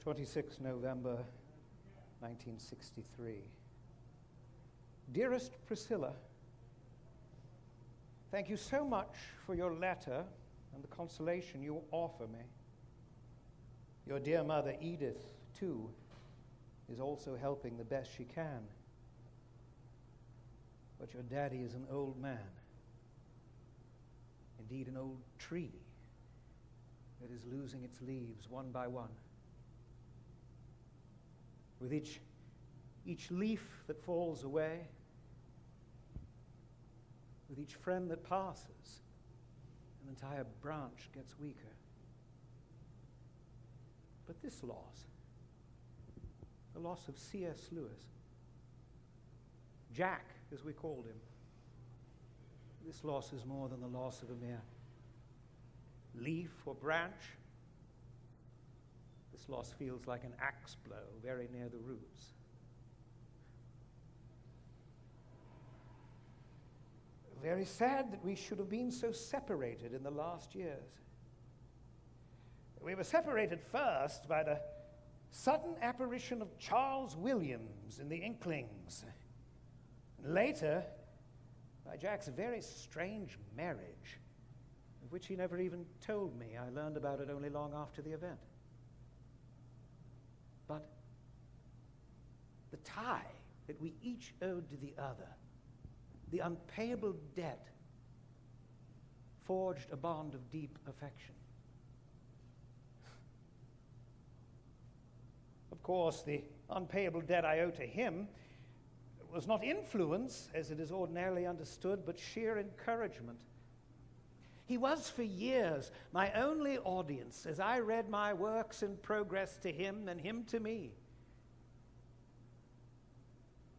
26 November 1963. Dearest Priscilla, thank you so much for your letter and the consolation you offer me. Your dear mother Edith, too, is also helping the best she can. But your daddy is an old man, indeed an old tree that is losing its leaves one by one. With each leaf that falls away, with each friend that passes, an entire branch gets weaker. But this loss, the loss of C.S. Lewis, Jack, as we called him, this loss is more than the loss of a mere leaf or branch. This loss feels like an axe blow very near the roots. Very sad that we should have been so separated in the last years. We were separated first by the sudden apparition of Charles Williams in The Inklings. Later, by Jack's very strange marriage, of which he never even told me. I learned about it only long after the event. But the tie that we each owed to the other, the unpayable debt, forged a bond of deep affection. Of course, the unpayable debt I owe to him was not influence, as it is ordinarily understood, but sheer encouragement. He was for years my only audience as I read my works in progress to him and him to me.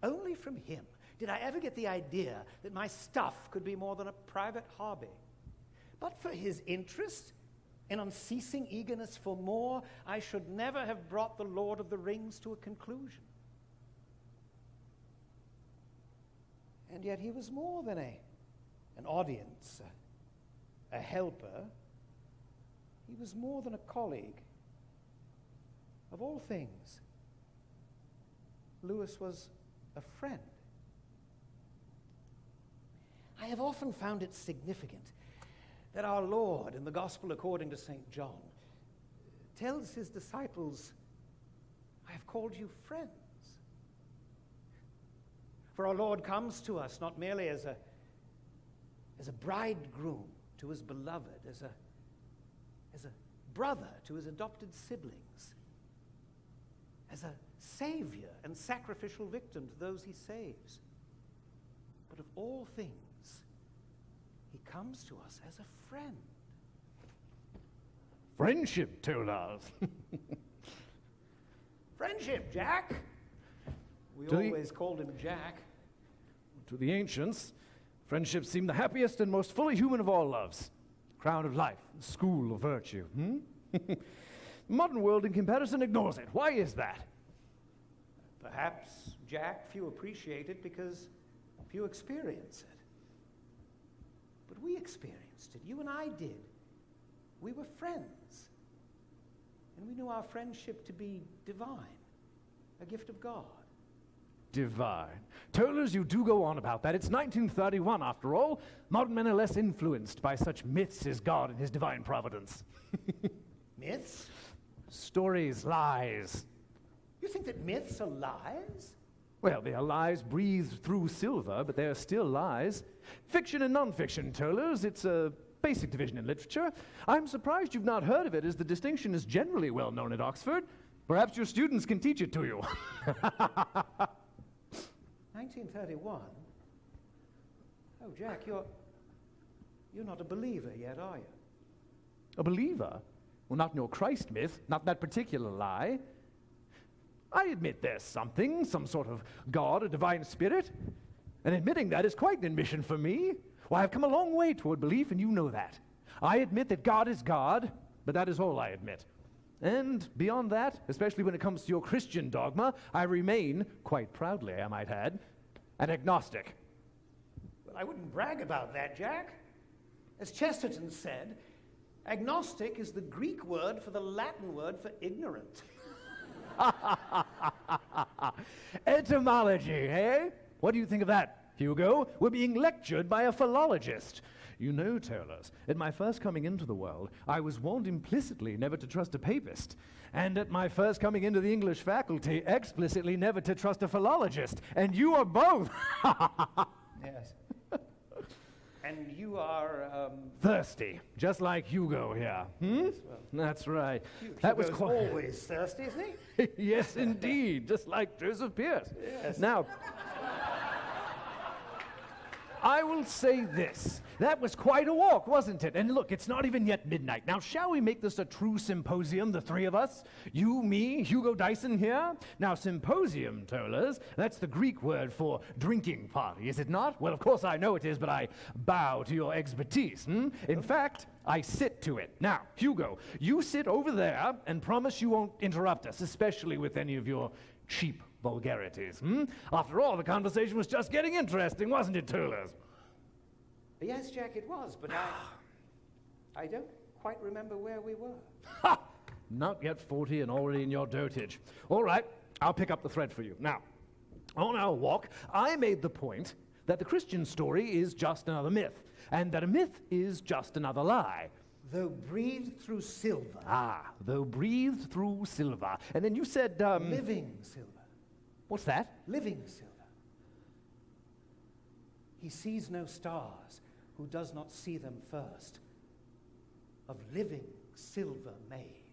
Only from him did I ever get the idea that my stuff could be more than a private hobby. But for his interest and unceasing eagerness for more, I should never have brought The Lord of the Rings to a conclusion. And yet he was more than an audience, a helper. He was more than a colleague. Of all things, Lewis was a friend. I have often found it significant that our Lord, in the Gospel according to St. John, tells his disciples, I have called you friends. For our Lord comes to us not merely as a bridegroom to his beloved, as a brother to his adopted siblings, as a savior and sacrificial victim to those he saves. But of all things, he comes to us as a friend. Friendship, Tolas. Friendship, Jack. We always called him Jack. To the ancients, friendship seemed the happiest and most fully human of all loves. Crown of life, school of virtue. The modern world, in comparison, ignores it. Why is that? Perhaps, Jack, few appreciate it because few experience it. But we experienced it. You and I did. We were friends. And we knew our friendship to be divine, a gift of God. Divine. Tollers, you do go on about that. It's 1931, after all. Modern men are less influenced by such myths as God and his divine providence. Myths? Stories, lies. You think that myths are lies? Well, they are lies breathed through silver, but they are still lies. Fiction and non-fiction, Tollers, it's a basic division in literature. I'm surprised you've not heard of it, as the distinction is generally well known at Oxford. Perhaps your students can teach it to you. 1931? Oh, Jack, you're not a believer yet, are you? A believer? Well, not in your Christ myth, not that particular lie. I admit there's something, some sort of God, a divine spirit. And admitting that is quite an admission for me. Well, I've come a long way toward belief, and you know that. I admit that God is God, but that is all I admit. And beyond that, especially when it comes to your Christian dogma, I remain, quite proudly I might add, an agnostic. Well, I wouldn't brag about that, Jack. As Chesterton said, agnostic is the Greek word for the Latin word for ignorant. Etymology, eh? What do you think of that, Hugo? We're being lectured by a philologist. You know, Tolers, at my first coming into the world, I was warned implicitly never to trust a papist. And at my first coming into the English faculty, explicitly never to trust a philologist. And you are both. Yes. And you are, Thirsty, just like Hugo here. Yes, well, That's right. that was always thirsty, isn't he? Yes, indeed, just like Joseph Pierce. Yes. Now, I will say this. That was quite a walk, wasn't it? And look, it's not even yet midnight. Now, shall we make this a true symposium, the three of us? You, me, Hugo Dyson here? Now, symposium, Tolers, that's the Greek word for drinking party, is it not? Well, of course I know it is, but I bow to your expertise. In fact, I sit to it. Now, Hugo, you sit over there and promise you won't interrupt us, especially with any of your cheap vulgarities. After all, the conversation was just getting interesting, wasn't it, Tolers? Yes, Jack, it was, but I don't quite remember where we were. Ha! Not yet 40 and already in your dotage. All right, I'll pick up the thread for you. Now, on our walk, I made the point that the Christian story is just another myth, and that a myth is just another lie. Though breathed through silver. Though breathed through silver. And then you said, Living silver. What's that? Living silver. He sees no stars who does not see them first. Of living silver made,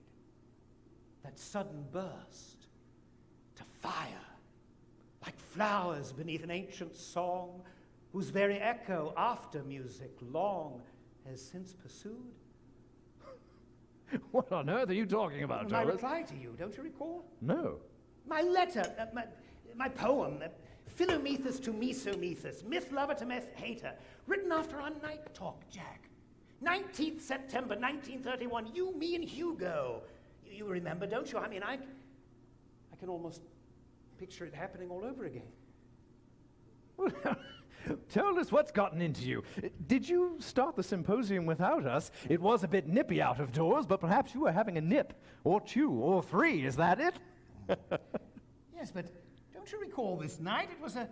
that sudden burst to fire, like flowers beneath an ancient song, whose very echo after music long has since pursued. What on earth are you talking about, My Tolers? reply to you, don't you recall? No. My letter, my poem, Philomethus to Mesomethus, myth lover to myth hater, written after our night talk, Jack. 19th September 1931, you, me, and Hugo. You remember, don't you? I mean, I can almost picture it happening all over again. Tell us what's gotten into you. Did you start the symposium without us? It was a bit nippy out of doors, but perhaps you were having a nip, or two, or three. Is that it? Yes, but don't you recall this night? It was a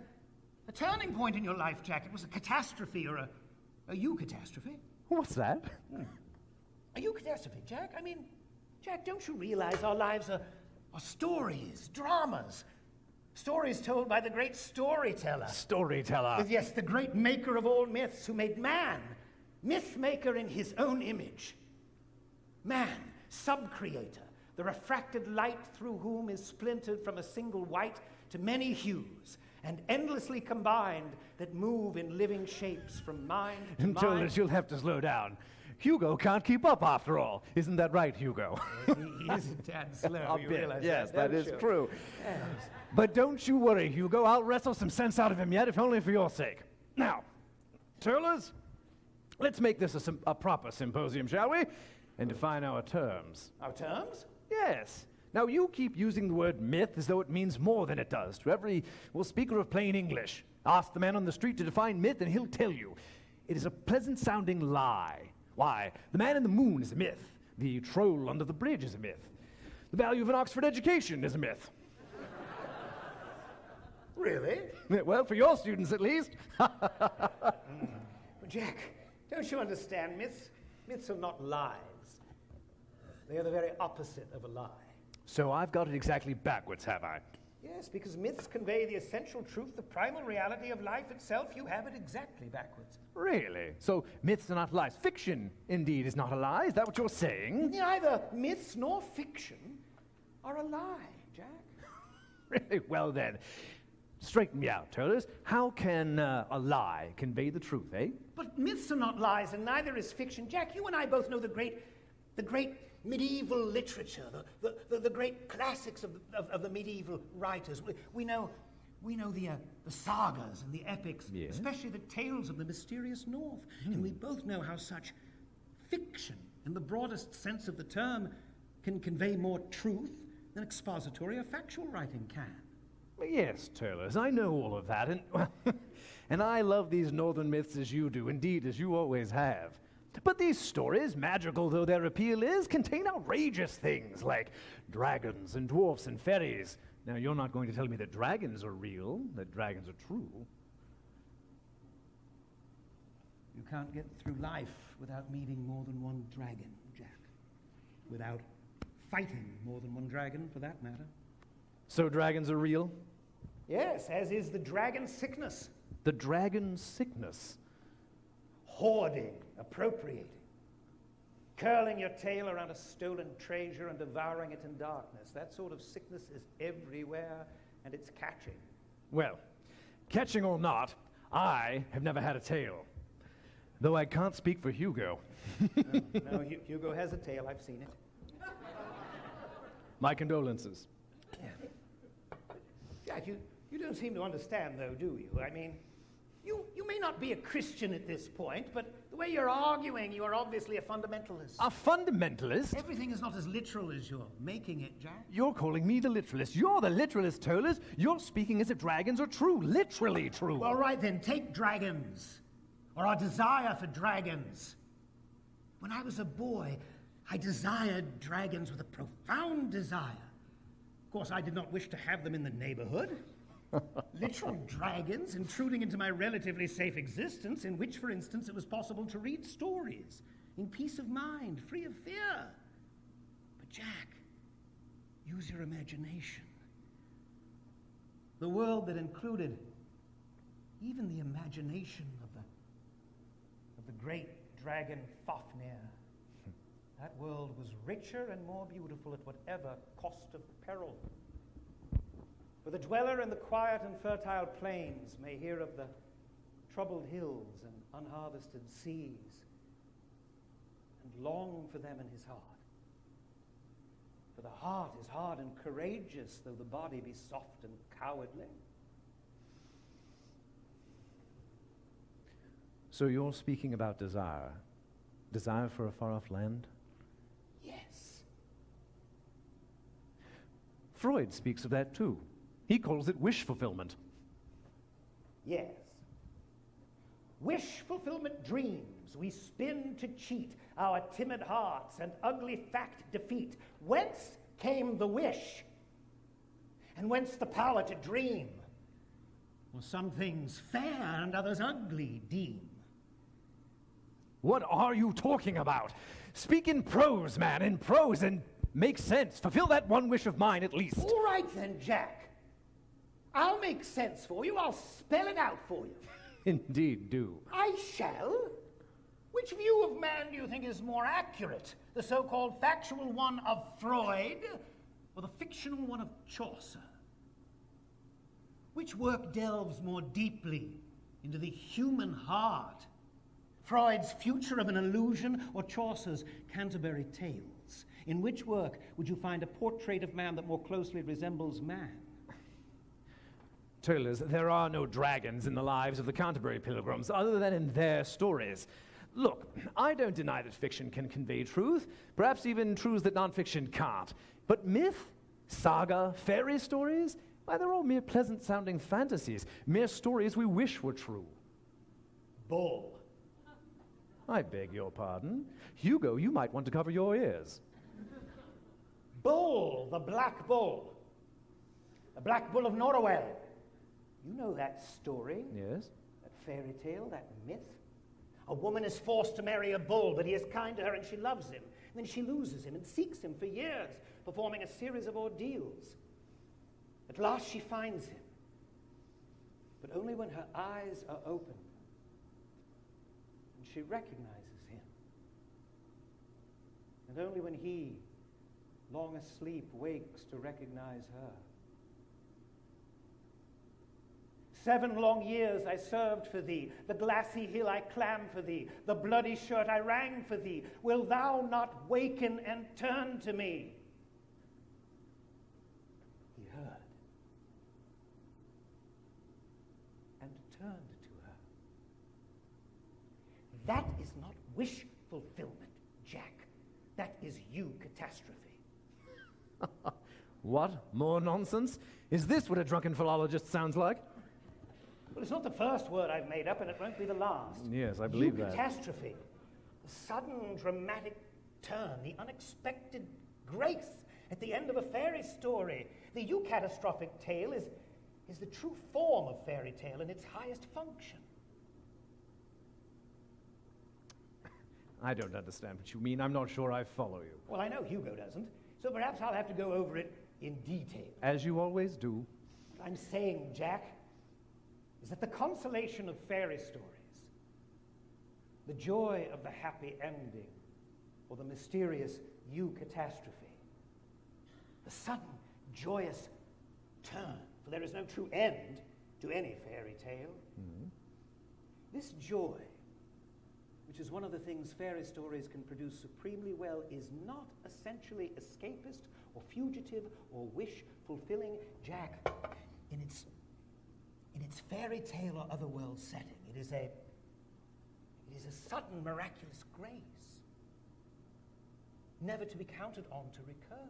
turning point in your life, Jack. It was a catastrophe, or a eucatastrophe. What's that? A eucatastrophe, Jack? I mean, Jack, don't you realize our lives are stories, dramas? Stories told by the great storyteller. Storyteller. Yes, the great maker of all myths, who made man, myth maker in his own image. Man, sub-creator, the refracted light through whom is splintered from a single white to many hues, and endlessly combined that move in living shapes from mind to mind. Tolers, you'll have to slow down. Hugo can't keep up after all. Isn't that right, Hugo? He is a tad slow, you realize yes, that that is don't you? true. Yes. But don't you worry, Hugo. I'll wrestle some sense out of him yet, if only for your sake. Now, Tolers, let's make this a proper symposium, shall we? And define our terms. Our terms? Yes. Now, you keep using the word myth as though it means more than it does to every, speaker of plain English. Ask the man on the street to define myth, and he'll tell you. It is a pleasant-sounding lie. Why? The man in the moon is a myth. The troll under the bridge is a myth. The value of an Oxford education is a myth. Really? Well, for your students at least. But Jack, don't you understand? Myths are not lies. They are the very opposite of a lie. So I've got it exactly backwards, have I? Yes, because myths convey the essential truth, the primal reality of life itself. You have it exactly backwards. Really? So myths are not lies. Fiction, indeed, is not a lie. Is that what you're saying? Neither myths nor fiction are a lie, Jack. Really? Well then, straighten me out, Tolers. How can a lie convey the truth, eh? But myths are not lies, and neither is fiction. Jack, you and I both know the great medieval literature, the great classics of the medieval writers. We know the sagas and the epics, Yes. especially the tales of the mysterious North. And we both know how such fiction, in the broadest sense of the term, can convey more truth than expository or factual writing can. Yes, Tolers, I know all of that, and and I love these northern myths as you do, indeed, as you always have. But these stories, magical though their appeal is, contain outrageous things like dragons and dwarfs and fairies. Now, you're not going to tell me that dragons are real, that dragons are true. You can't get through life without meeting more than one dragon, Jack. Without fighting more than one dragon, for that matter. So dragons are real? Yes, as is the dragon sickness. The dragon sickness? Hoarding, appropriating. Curling your tail around a stolen treasure and devouring it in darkness. That sort of sickness is everywhere, and it's catching. Well, catching or not, I have never had a tail. Though I can't speak for Hugo. No, Hugo has a tail. I've seen it. My condolences. Jack, you don't seem to understand, though, do you? I mean, you may not be a Christian at this point, but the way you're arguing, you are obviously a fundamentalist. A fundamentalist? Everything is not as literal as you're making it, Jack. You're calling me the literalist. You're the literalist, Tollers. You're speaking as if dragons are true, literally true. All right, then, take dragons, or our desire for dragons. When I was a boy, I desired dragons with a profound desire. Of course, I did not wish to have them in the neighborhood. Literal dragons intruding into my relatively safe existence, in which, for instance, it was possible to read stories in peace of mind, free of fear. But Jack, use your imagination. The world that included even the imagination of the great dragon Fafnir. That world was richer and more beautiful at whatever cost of peril. For the dweller in the quiet and fertile plains may hear of the troubled hills and unharvested seas, and long for them in his heart. For the heart is hard and courageous, though the body be soft and cowardly. So you're speaking about desire. Desire for a far-off land? Yes. Freud speaks of that too. He calls it wish fulfillment. Yes. Wish fulfillment dreams we spin to cheat our timid hearts and ugly fact defeat. Whence came the wish? And whence the power to dream? Well, some things fair and others ugly deem. What are you talking about? Speak in prose, man, in prose, and make sense. Fulfill that one wish of mine, at least. All right then, Jack. I'll make sense for you. I'll spell it out for you. Indeed, do. I shall. Which view of man do you think is more accurate? The so-called factual one of Freud, or the fictional one of Chaucer? Which work delves more deeply into the human heart? Freud's Future of an Illusion, or Chaucer's Canterbury Tales? In which work would you find a portrait of man that more closely resembles man? Tollers, there are no dragons in the lives of the Canterbury Pilgrims, other than in their stories. Look, I don't deny that fiction can convey truth, perhaps even truths that nonfiction can't. But myth, saga, fairy stories, why, they're all mere pleasant-sounding fantasies, mere stories we wish were true. Bull. I beg your pardon. Hugo, you might want to cover your ears. Bull, the Black Bull. The Black Bull of Norrowell. You know that story. Yes? That fairy tale, that myth. A woman is forced to marry a bull, but he is kind to her and she loves him. And then she loses him and seeks him for years, performing a series of ordeals. At last she finds him, but only when her eyes are opened and she recognizes him. And only when he, long asleep, wakes to recognize her. 7 long years I served for thee, the glassy hill I clamb for thee, the bloody shirt I rang for thee. Will thou not waken and turn to me? He heard and turned to her. That is not wish fulfillment, Jack. That is catastrophe. What? More nonsense? Is this what a drunken philologist sounds like? Well, it's not the first word I've made up, and it won't be the last. Yes, I believe that. Catastrophe. The sudden dramatic turn, the unexpected grace at the end of a fairy story. The eucatastrophic tale is the true form of fairy tale in its highest function. I don't understand what you mean. I'm not sure I follow you. Well, I know Hugo doesn't, so perhaps I'll have to go over it in detail. As you always do. What I'm saying, Jack, is that the consolation of fairy stories, the joy of the happy ending, or the mysterious eucatastrophe, the sudden joyous turn, for there is no true end to any fairy tale. Mm-hmm. This joy, which is one of the things fairy stories can produce supremely well, is not essentially escapist or fugitive or wish-fulfilling, Jack. In its fairy tale or otherworld setting, it is a sudden miraculous grace, never to be counted on to recur.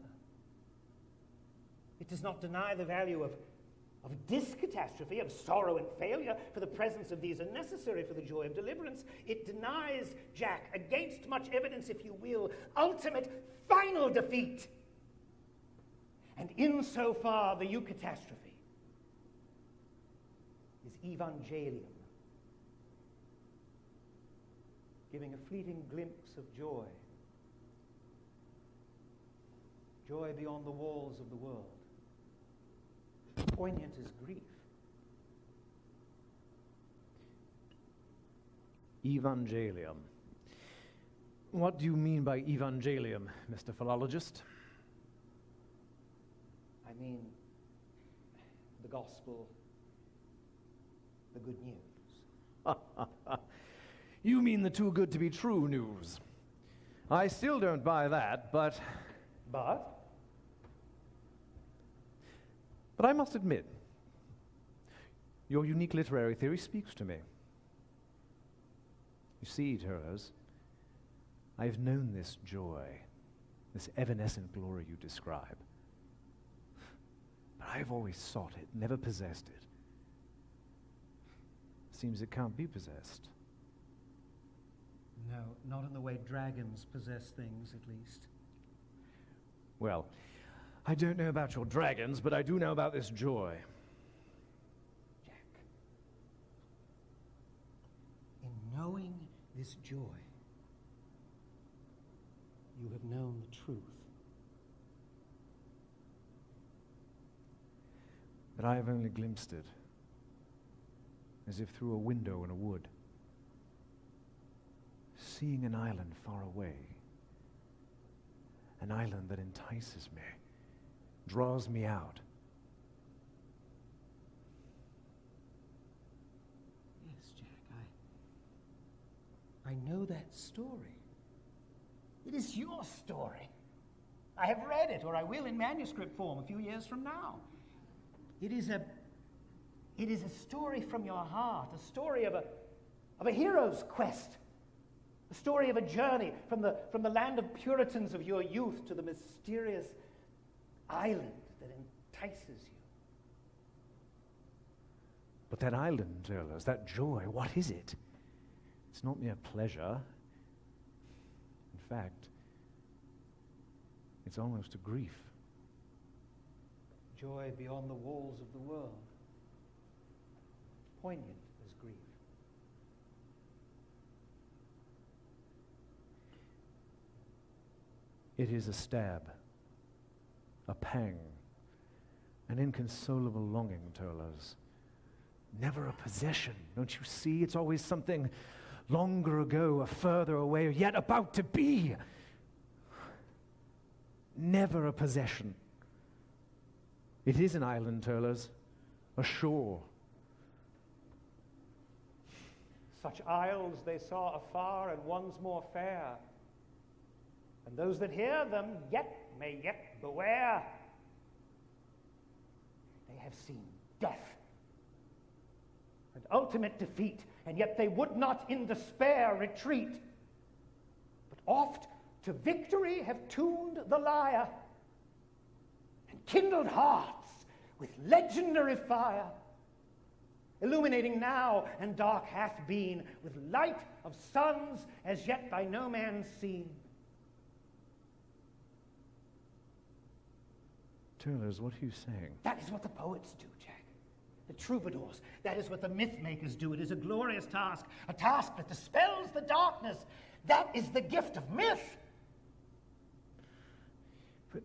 It does not deny the value of discatastrophe, of sorrow and failure, for the presence of these are necessary for the joy of deliverance. It denies, Jack, against much evidence, if you will, ultimate, final defeat. And insofar, the eucatastrophe is evangelium, giving a fleeting glimpse of joy. Joy beyond the walls of the world. Poignant as grief. Evangelium. What do you mean by evangelium, Mr. Philologist? I mean, the gospel, the good news. You mean the too good to be true news. I still don't buy that, but I must admit, your unique literary theory speaks to me. You see, Turles, I've known this joy, this evanescent glory you describe. But I've always sought it, never possessed it. Seems it can't be possessed. No, not in the way dragons possess things, at least. Well, I don't know about your dragons, but I do know about this joy. Jack, in knowing this joy, you have known the truth. But I have only glimpsed it, as if through a window in a wood, seeing an island far away, an island that entices me, draws me out. Yes, Jack, I know that story. It is your story. I have read it, or I will in manuscript form a few years from now. It is a story from your heart, a story of a hero's quest, a story of a journey from the land of Puritans of your youth to the mysterious island that entices you. But that island, Turles, that joy, what is it? It's not mere pleasure. In fact, it's almost a grief. Joy beyond the walls of the world. Poignant as grief. It is a stab, a pang, an inconsolable longing, Turles. Never a possession, don't you see? It's always something longer ago, a further away, yet about to be. Never a possession. It is an island, Turles, a shore. Such isles they saw afar, and ones more fair. And those that hear them may yet beware. They have seen death and ultimate defeat, and yet they would not in despair retreat, but oft to victory have tuned the lyre and kindled hearts with legendary fire. illuminating now, and dark hath been, with light of suns as yet by no man seen. Turners, what are you saying? That is what the poets do, Jack. The troubadours. That is what the myth makers do. It is a glorious task, a task that dispels the darkness. That is the gift of myth. But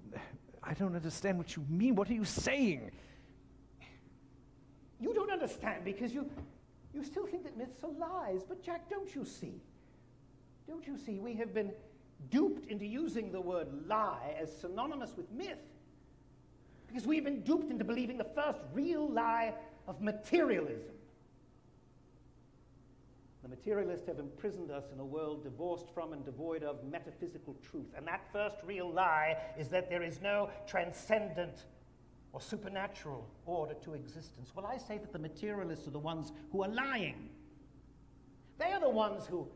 I don't understand what you mean. What are you saying? You don't understand because you still think that myths are lies. But Jack, don't you see? Don't you see? We have been duped into using the word lie as synonymous with myth. Because we've been duped into believing the first real lie of materialism. The materialists have imprisoned us in a world divorced from and devoid of metaphysical truth. And that first real lie is that there is no transcendent or supernatural order to existence. Well, I say that the materialists are the ones who are lying. They are the ones who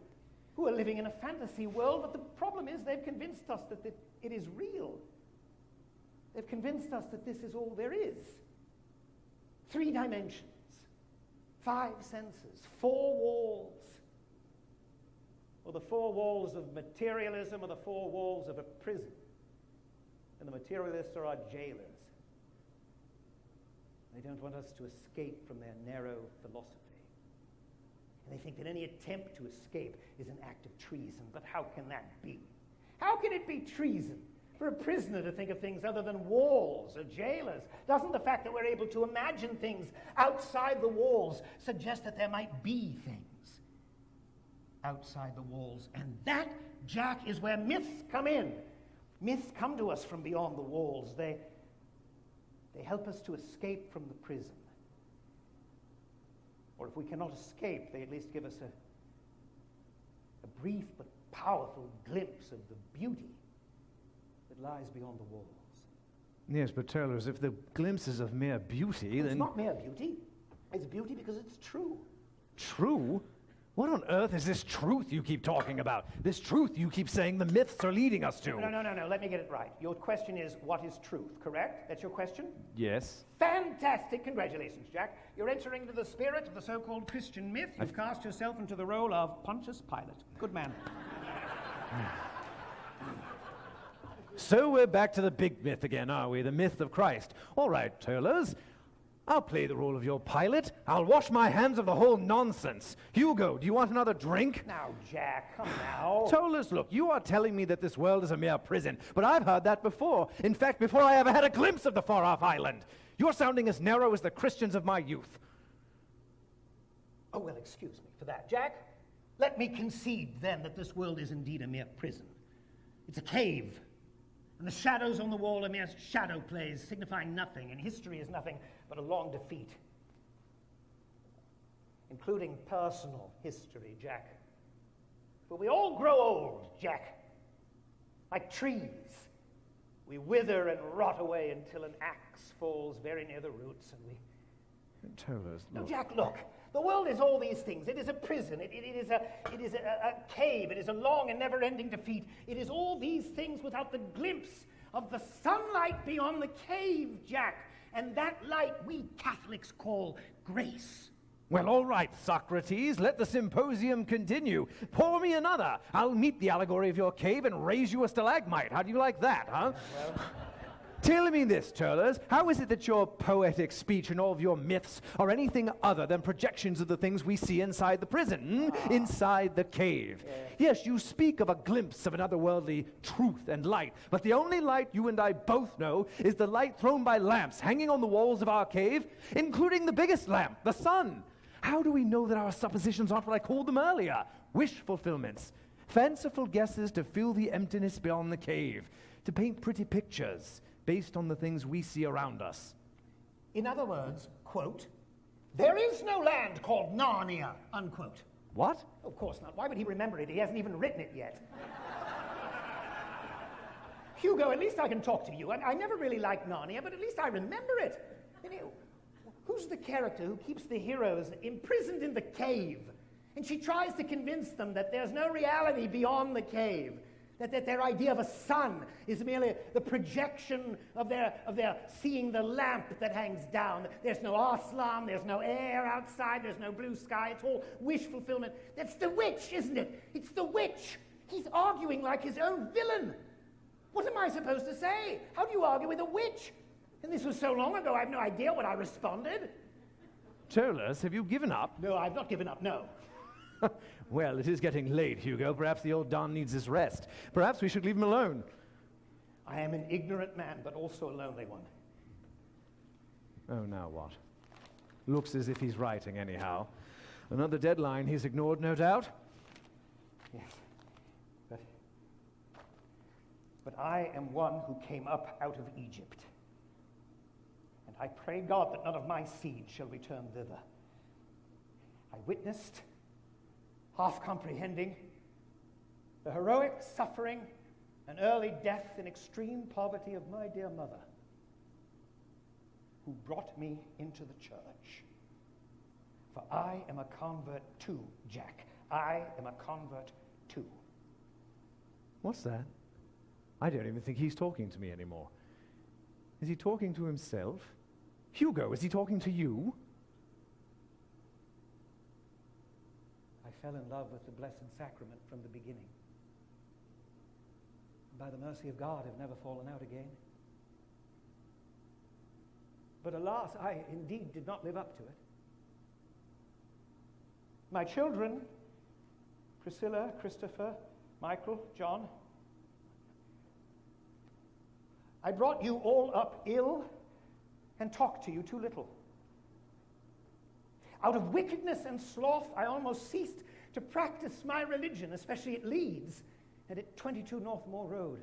are living in a fantasy world, but the problem is they've convinced us that it is real. They've convinced us that this is all there is. 3 dimensions, 5 senses, 4 walls. Well, the 4 walls of materialism are the 4 walls of a prison. And the materialists are our jailers. They don't want us to escape from their narrow philosophy. And they think that any attempt to escape is an act of treason. But how can that be? How can it be treason for a prisoner to think of things other than walls or jailers? Doesn't the fact that we're able to imagine things outside the walls suggest that there might be things outside the walls? And that, Jack, is where myths come in. Myths come to us from beyond the walls. They help us to escape from the prison. Or if we cannot escape, they at least give us a brief but powerful glimpse of the beauty that lies beyond the walls. Yes, but Turners, if the glimpse is of mere beauty, then... It's not mere beauty. It's beauty because it's true. True? What on earth is this truth you keep talking about? This truth you keep saying the myths are leading us to? No. Let me get it right. Your question is, what is truth, correct? That's your question? Yes. Fantastic. Congratulations, Jack. You're entering into the spirit of the so-called Christian myth. You've cast yourself into the role of Pontius Pilate. Good man. So we're back to the big myth again, are we? The myth of Christ. All right, Turners. I'll play the role of your Pilate. I'll wash my hands of the whole nonsense. Hugo, do you want another drink? Now, Jack, come now. Tolus, look, you are telling me that this world is a mere prison, but I've heard that before. In fact, before I ever had a glimpse of the far-off island. You're sounding as narrow as the Christians of my youth. Oh, well, excuse me for that, Jack. Let me concede, then, that this world is indeed a mere prison. It's a cave. And the shadows on the wall are mere shadow plays, signifying nothing, and history is nothing but a long defeat. Including personal history, Jack. For we all grow old, Jack. Like trees. We wither and rot away until an axe falls very near the roots, and we... Tolus, No, look. Jack, look. The world is all these things. It is a prison. It is a cave. It is a long and never-ending defeat. It is all these things without the glimpse of the sunlight beyond the cave, Jack. And that light we Catholics call grace. Well, all right, Socrates, let the symposium continue. Pour me another. I'll meet the allegory of your cave and raise you a stalagmite. How do you like that, huh? Well... Tell me this, Turners. How is it that your poetic speech and all of your myths are anything other than projections of the things we see inside the prison, inside the cave? Yes, you speak of a glimpse of an otherworldly truth and light, but the only light you and I both know is the light thrown by lamps hanging on the walls of our cave, including the biggest lamp, the sun. How do we know that our suppositions aren't what I called them earlier? Wish fulfillments. Fanciful guesses to fill the emptiness beyond the cave, to paint pretty pictures based on the things we see around us. In other words, quote, there is no land called Narnia, unquote. What? Of course not. Why would he remember it? He hasn't even written it yet. Hugo, at least I can talk to you. I never really liked Narnia, but at least I remember it. You know, who's the character who keeps the heroes imprisoned in the cave? And she tries to convince them that there's no reality beyond the cave, That their idea of a sun is merely the projection of their seeing the lamp that hangs down. There's no Arslan, there's no air outside, there's no blue sky. It's all wish fulfillment. That's the witch, isn't it? It's the witch. He's arguing like his own villain. What am I supposed to say? How do you argue with a witch? And this was so long ago, I have no idea what I responded. Tolus, have you given up? No, I've not given up, no. Well, it is getting late, Hugo. Perhaps the old Don needs his rest. Perhaps we should leave him alone. I am an ignorant man, but also a lonely one. Oh, now what? Looks as if he's writing, anyhow. Another deadline he's ignored, no doubt. Yes. But I am one who came up out of Egypt. And I pray God that none of my seed shall return thither. I witnessed, half comprehending, the heroic suffering and early death in extreme poverty of my dear mother, who brought me into the church. For I am a convert too, Jack. I am a convert too. What's that? I don't even think he's talking to me anymore. Is he talking to himself? Hugo, is he talking to you? I fell in love with the Blessed Sacrament from the beginning. By the mercy of God, I've never fallen out again. But alas, I indeed did not live up to it. My children, Priscilla, Christopher, Michael, John, I brought you all up ill and talked to you too little. Out of wickedness and sloth, I almost ceased to practice my religion, especially at Leeds and at 22 North Moor Road.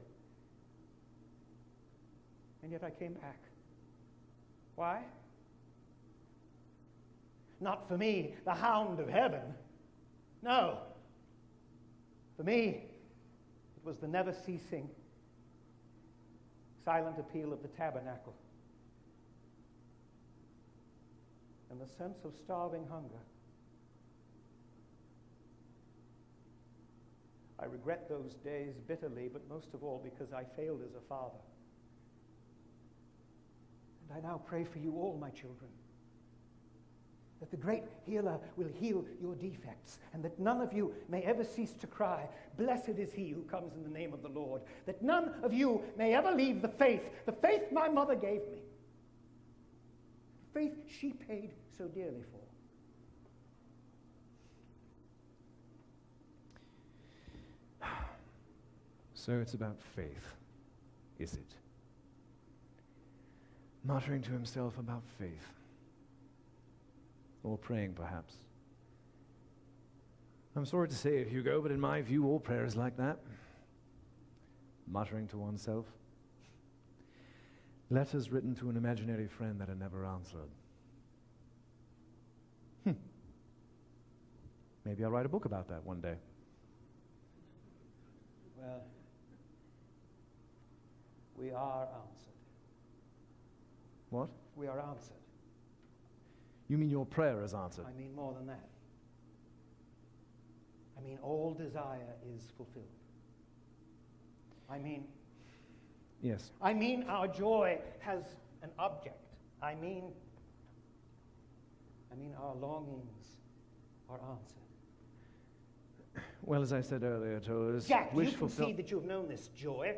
And yet I came back. Why? Not for me, the hound of heaven. No. For me, it was the never-ceasing, silent appeal of the tabernacle and the sense of starving hunger. I regret those days bitterly, but most of all because I failed as a father. And I now pray for you all, my children, that the great healer will heal your defects, and that none of you may ever cease to cry, "Blessed is he who comes in the name of the Lord," that none of you may ever leave the faith my mother gave me, the faith she paid so dearly for. So it's about faith, is it? Muttering to himself about faith. Or praying, perhaps. I'm sorry to say it, Hugo, but in my view, all prayer is like that. Muttering to oneself. Letters written to an imaginary friend that are never answered. Maybe I'll write a book about that one day. Well, we are answered. What? We are answered. You mean your prayer is answered? I mean more than that. I mean all desire is fulfilled. I mean... Yes. I mean our joy has an object. I mean our longings are answered. Well, as I said earlier, Tolus, Jack, you concede that you've known this joy,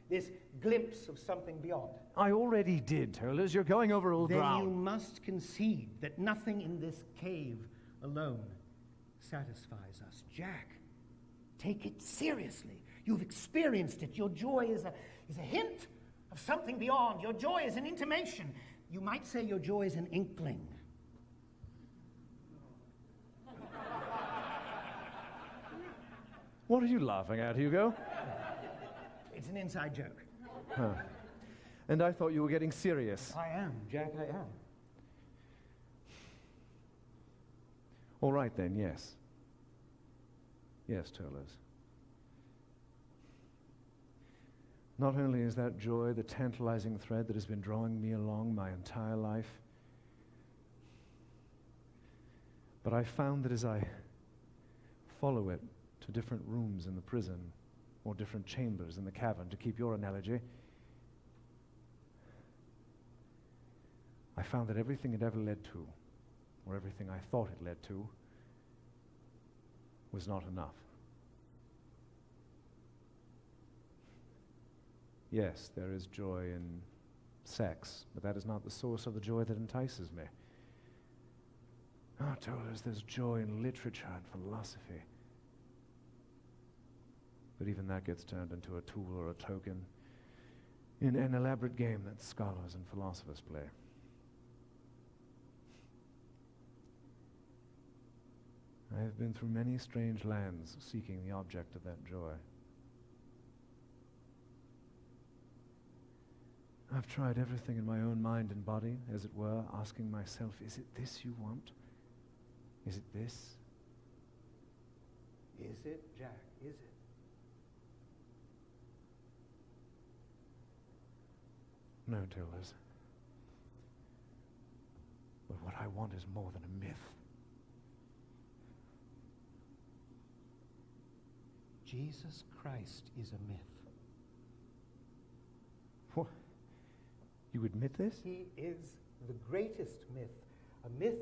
this glimpse of something beyond. I already did, Tolus. You're going over old ground. Then you must concede that nothing in this cave alone satisfies us. Jack, take it seriously. You've experienced it. Your joy is a hint of something beyond. Your joy is an intimation. You might say your joy is an inkling. What are you laughing at, Hugo? It's an inside joke. Huh. And I thought you were getting serious. I am, Jack, I am. All right then, yes. Yes, Tolus. Not only is that joy the tantalizing thread that has been drawing me along my entire life, but I found that as I follow it to different rooms in the prison, or different chambers in the cavern, to keep your analogy, I found that everything it ever led to, or everything I thought it led to, was not enough. Yes, there is joy in sex, but that is not the source of the joy that entices me. Oh, Tollers, there's joy in literature and philosophy. But even that gets turned into a tool or a token in an elaborate game that scholars and philosophers play. I have been through many strange lands seeking the object of that joy. I've tried everything in my own mind and body, as it were, asking myself, is it this you want? Is it this? Is it, Jack? Is it? No, Tillers. But what I want is more than a myth. Jesus Christ is a myth. What? You admit this? He is the greatest myth. A myth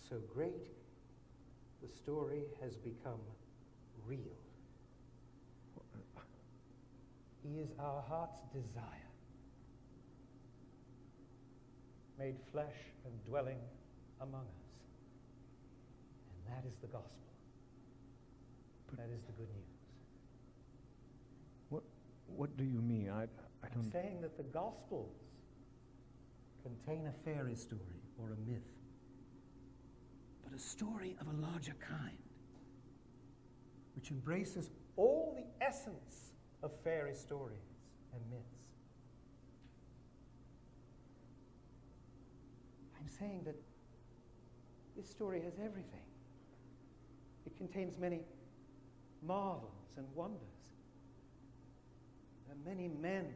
so great, the story has become real. He is our heart's desire, made flesh and dwelling among us. And that is the gospel. That is the good news. What do you mean? I don't... I'm saying that the Gospels contain a fairy story or a myth, but a story of a larger kind, which embraces all the essence of fairy stories and myths. I'm saying that this story has everything. It contains many marvels and wonders. There are many men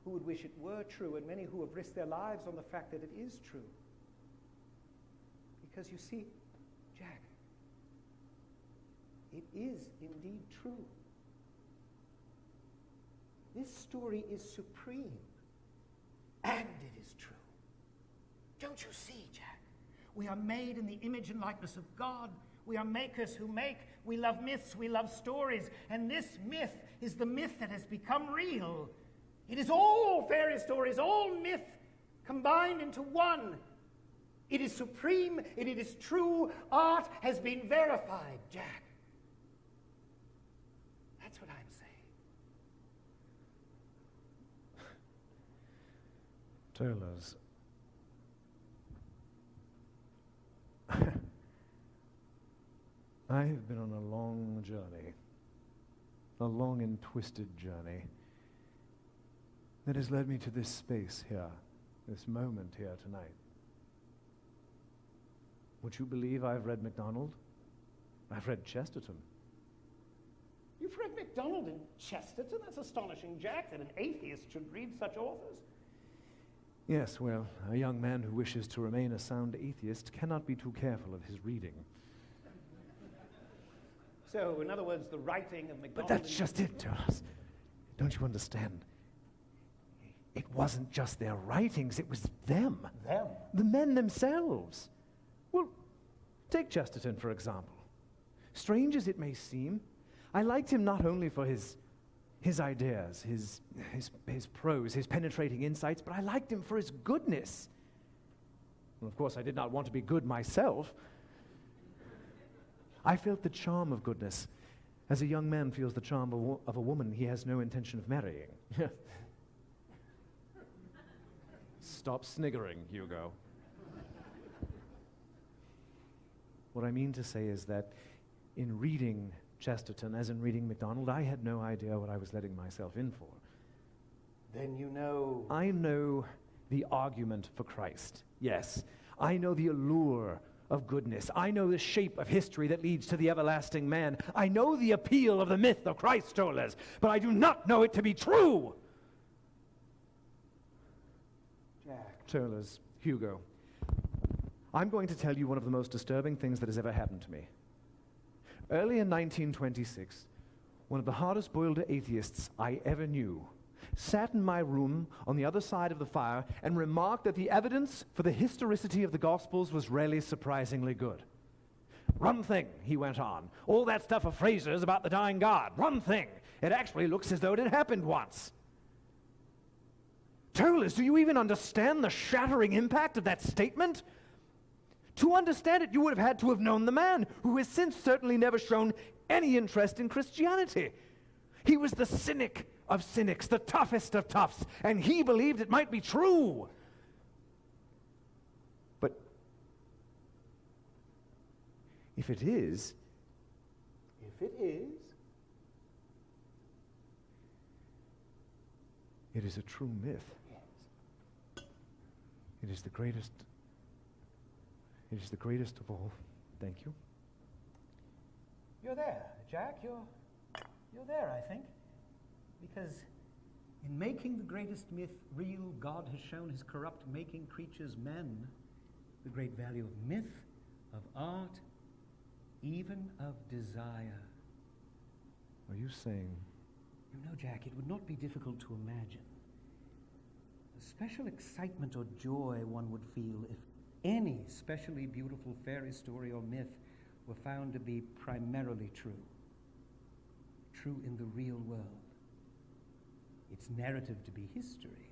who would wish it were true, and many who have risked their lives on the fact that it is true. Because you see, Jack, it is indeed true. This story is supreme, and it is true. Don't you see, Jack? We are made in the image and likeness of God. We are makers who make. We love myths, we love stories, and this myth is the myth that has become real. It is all fairy stories, all myth combined into one. It is supreme, it is true. Art has been verified, Jack. That's what I'm saying. Tillers. I have been on a long journey, a long and twisted journey that has led me to this space here, this moment here tonight. Would you believe I've read MacDonald? I've read Chesterton. You've read MacDonald and Chesterton? That's astonishing, Jack, that an atheist should read such authors. Yes, well, a young man who wishes to remain a sound atheist cannot be too careful of his reading. So, in other words, the writing of MacDonald... But that's just it, Charles. Don't you understand? It wasn't just their writings, it was them. Them? The men themselves. Well, take Chesterton, for example. Strange as it may seem, I liked him not only for his ideas, his prose, his penetrating insights, but I liked him for his goodness. Well, of course, I did not want to be good myself. I felt the charm of goodness, as a young man feels the charm of a woman he has no intention of marrying. Stop sniggering, Hugo. What I mean to say is that in reading Chesterton, as in reading MacDonald, I had no idea what I was letting myself in for. Then you know... I know the argument for Christ, yes. I know the allure of goodness. I know the shape of history that leads to the everlasting man. I know the appeal of the myth of Christ, Tollers, but I do not know it to be true. Jack. Tollers, Hugo, I'm going to tell you one of the most disturbing things that has ever happened to me. Early in 1926, one of the hardest-boiled atheists I ever knew, sat in my room on the other side of the fire and remarked that the evidence for the historicity of the Gospels was really surprisingly good. One thing, he went on, all that stuff of Fraser's about the dying God, one thing, it actually looks as though it had happened once. Tollers, do you even understand the shattering impact of that statement? To understand it, you would have had to have known the man, who has since certainly never shown any interest in Christianity. He was the cynic of cynics, the toughest of toughs, and he believed it might be true. But if it is, it is a true myth. Yes. It is the greatest of all. Thank you. You're there, Jack. You're there, I think. Because in making the greatest myth real, God has shown his corrupt making creatures men the great value of myth, of art, even of desire. Are you saying? You know, Jack, it would not be difficult to imagine the special excitement or joy one would feel if any specially beautiful fairy story or myth were found to be primarily true in the real world. Its narrative to be history.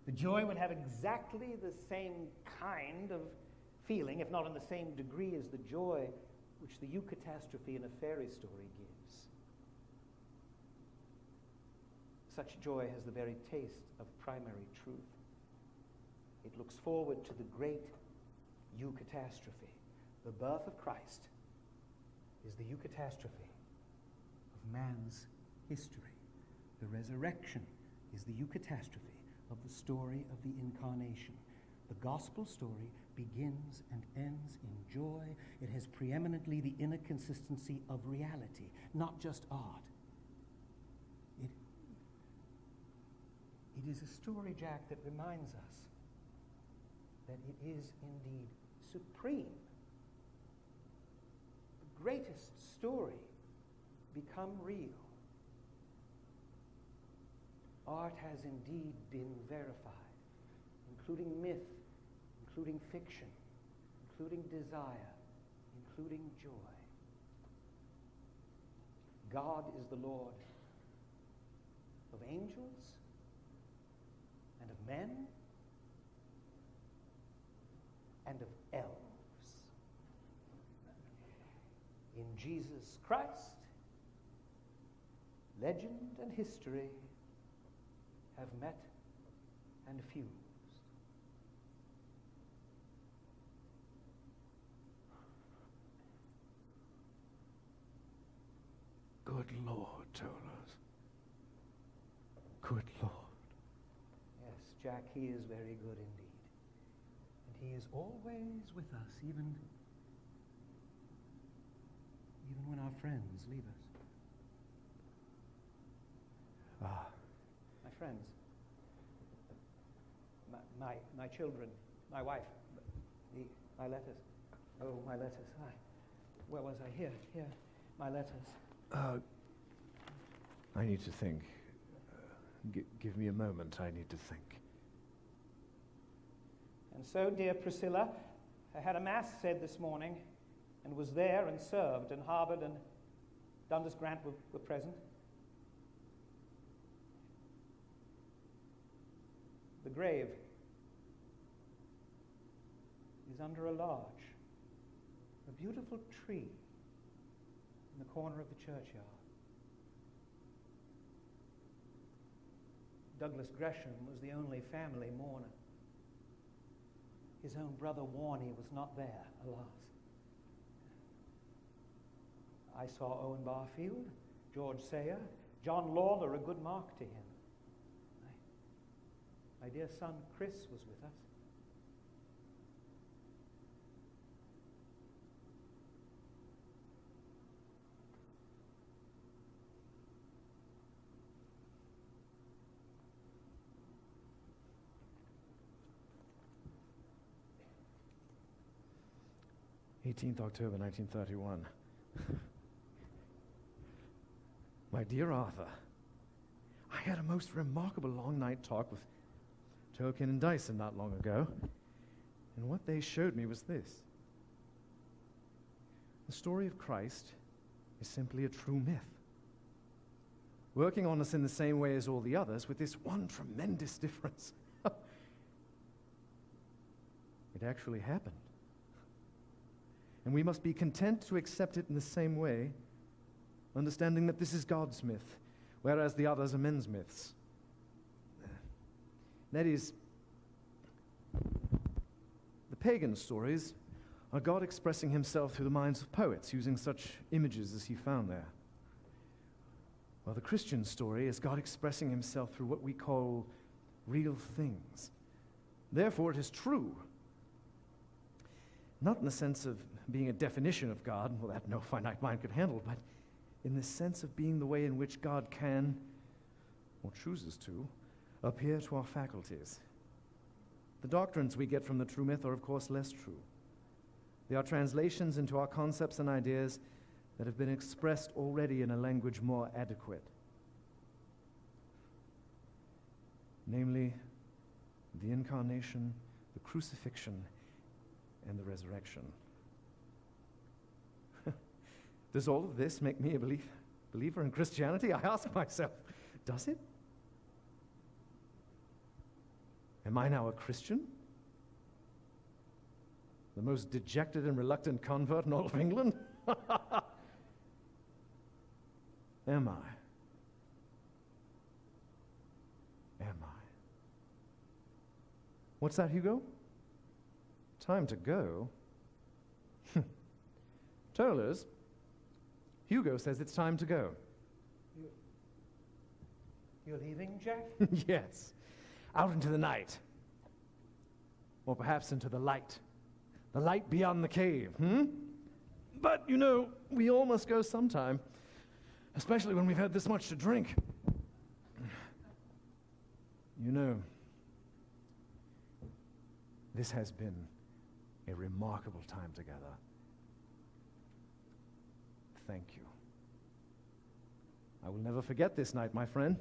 The joy would have exactly the same kind of feeling, if not in the same degree, as the joy which the eucatastrophe in a fairy story gives. Such joy has the very taste of primary truth. It looks forward to the great eucatastrophe. The birth of Christ is the eucatastrophe of man's history. The resurrection is the eucatastrophe of the story of the incarnation. The gospel story begins and ends in joy. It has preeminently the inner consistency of reality, not just art. It is a story, Jack, that reminds us that it is indeed supreme. The greatest story become real. Art has indeed been verified, including myth, including fiction, including desire, including joy. God is the Lord of angels and of men and of elves. In Jesus Christ, legend and history have met and fused. Good Lord, Tollers. Good Lord. Yes, Jack, he is very good indeed. And he is always with us, even when our friends leave us. My friends, my children, my wife, my letters. Oh, my letters. Where was I? Here, my letters. I need to think. Give me a moment. I need to think. And so, dear Priscilla, I had a mass said this morning, and was there and served, and Harvard and Dundas Grant were present. The grave is under a beautiful tree in the corner of the churchyard. Douglas Gresham was the only family mourner. His own brother Warney was not there, alas. I saw Owen Barfield, George Sayer, John Lawler, a good mark to him. My dear son Chris was with us. October 18th, 1931. My dear Arthur, I had a most remarkable long night talk with Tolkien and Dyson not long ago, and what they showed me was this. The story of Christ is simply a true myth, working on us in the same way as all the others, with this one tremendous difference. It actually happened. And we must be content to accept it in the same way, understanding that this is God's myth, whereas the others are men's myths. That is, the pagan stories are God expressing himself through the minds of poets, using such images as he found there. While the Christian story is God expressing himself through what we call real things. Therefore, it is true. Not in the sense of being a definition of God, well, that no finite mind could handle, but in the sense of being the way in which God can, or chooses to, appear to our faculties. The doctrines we get from the true myth are, of course, less true. They are translations into our concepts and ideas that have been expressed already in a language more adequate. Namely, the incarnation, the crucifixion, and the resurrection. Does all of this make me a believer in Christianity? I ask myself, does it? Am I now a Christian? The most dejected and reluctant convert in all of England? Am I? Am I? What's that, Hugo? Time to go? Tollers, Hugo says it's time to go. You're leaving, Jack? Yes. Out into the night. Or perhaps into the light. The light beyond the cave, But, you know, we all must go sometime. Especially when we've had this much to drink. You know, this has been a remarkable time together. Thank you. I will never forget this night, my friend.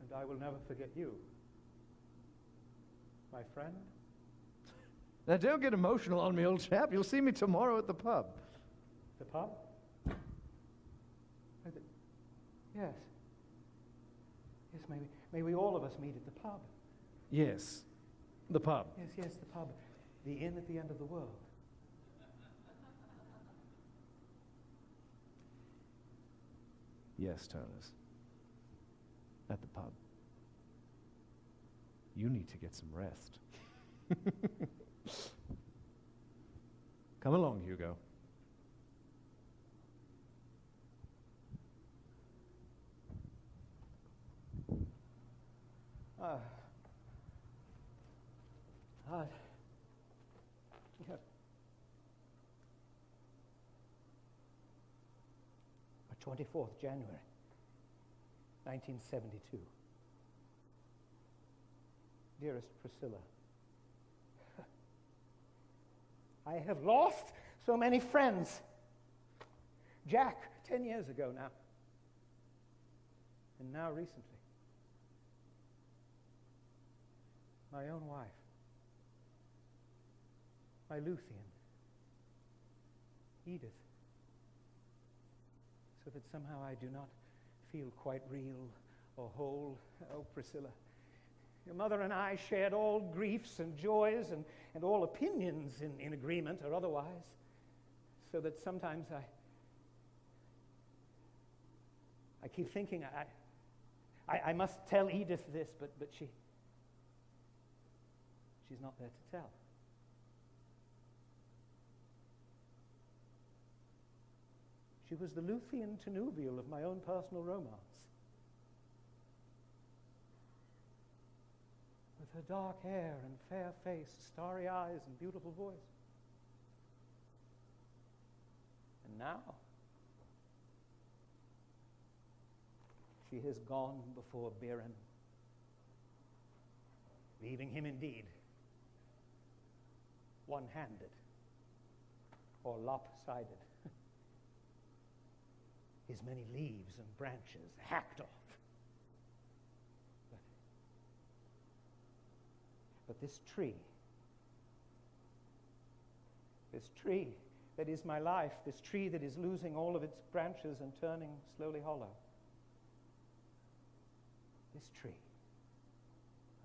And I will never forget you, my friend. Now, don't get emotional on me, old chap. You'll see me tomorrow at the pub. The pub? Yes. Yes, may we all of us meet at the pub. Yes, the pub. Yes, the pub. The inn at the end of the world. Yes, Turners. At the pub. You need to get some rest. Come along, Hugo. Yeah. 24th January, 1972. Dearest Priscilla, I have lost so many friends. Jack, 10 years ago now. And now recently. My own wife. My Luthien. Edith. So that somehow I do not feel quite real or whole. Oh, Priscilla. Your mother and I shared all griefs and joys and all opinions in agreement or otherwise, so that sometimes I keep thinking I must tell Edith this, but she's not there to tell. She was the Luthien Tinuvial of my own personal romance. With her dark hair and fair face, starry eyes and beautiful voice. And now, she has gone before Biren, leaving him indeed one-handed or lopsided. his many leaves and branches hacked off. But this tree that is my life, this tree that is losing all of its branches and turning slowly hollow, this tree,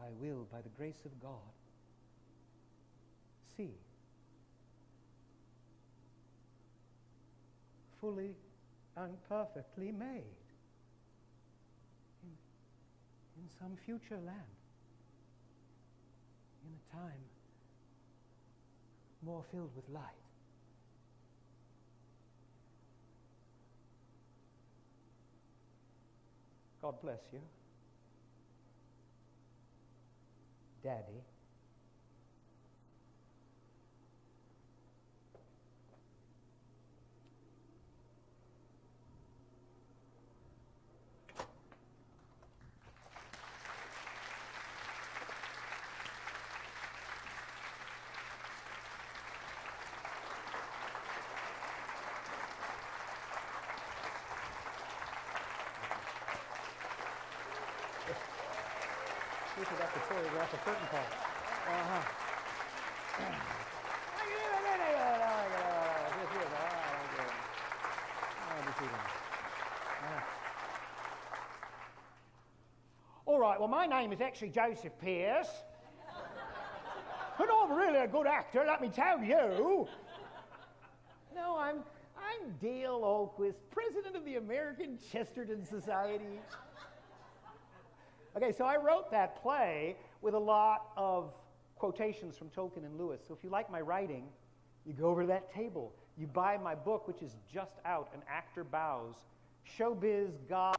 I will, by the grace of God, see fully and perfectly made in some future land, in a time more filled with light. God bless you. Daddy. We should have to choreograph a curtain call. All right, well, my name is actually Joseph Pearce. And I'm really a good actor, let me tell you. No, I'm Dale Ahlquist, president of the American Chesterton Society. Okay, so I wrote that play with a lot of quotations from Tolkien and Lewis. So if you like my writing, you go over to that table. You buy my book, which is just out, An Actor Bows, Showbiz, God,